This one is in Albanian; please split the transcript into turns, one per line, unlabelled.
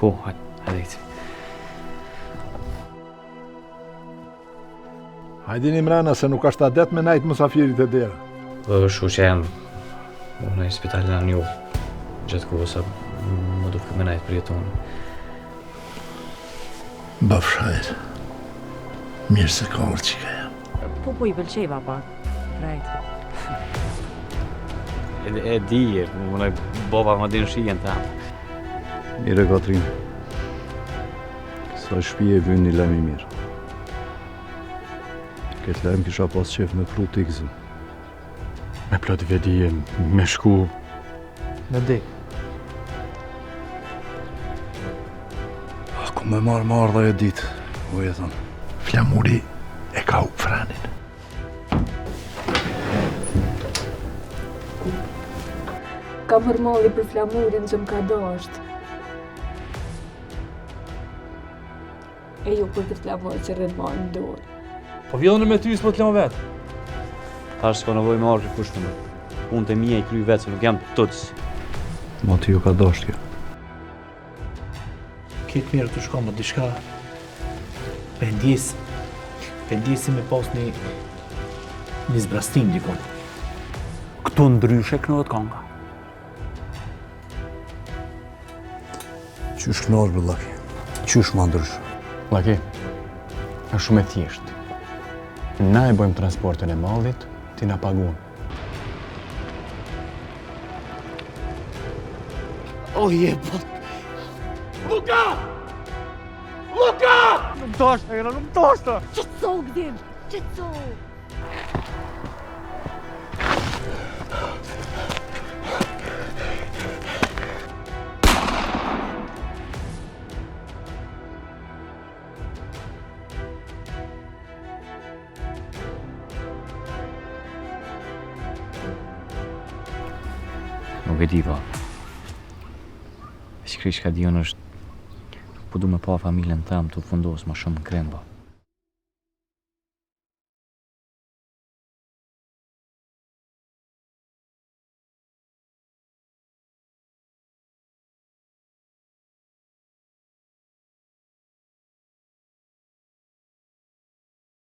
Po, hajde ecim.
Hajdini mrena se nuk është adet me najtë musafirit e dera.
Shu që janë në spitalin në një gjatë kohës, më duke me najtë për jetonë.
Bafshajt, mirë se ka orë që ka jam.
Po i pëlqeva pak, rajt.
E di, më baba më din shijen të amë.
Mire, Katrin. Sa shpije e vynë një lem i mirë. Këtë lem kisha pas qef me pru t'i gëzën.
Me plot vedije, me shku.
Me dik.
Ku me marrë dhe e ditë, o jetën.
Flamuri e ka u franin.
Ka mërmolli për flamurin që më ka dasht. E ju për këtë flamur që rrën ma në dorë.
Po vjellën me ty s'po t'lema vetë.
Thash s'ka nevoj me arë që kushtë më. Unë të mija i kry vetë, se nuk jam tutës.
Ma ti ju ka dasht kjo.
Kitë mirë të shko më diçka pendjesi me pas një zbrastim dikon.
Këtu ndryshe kënohet konga.
Qysh kënosh, bë Laki? Qysh ma ndrysh?
Laki, është shumë e thjeshtë. Na e bëjmë transportin e mallit, ti na paguan.
O je, po... Luka! Nuk dashta, Ira, nuk dashta!
Qëtëso, Gdim, qëtëso!
Nuk e di, pa. Shkrish ka dion është, po du me pa familjen tëmë të fundosë ma shumë në krem, pa.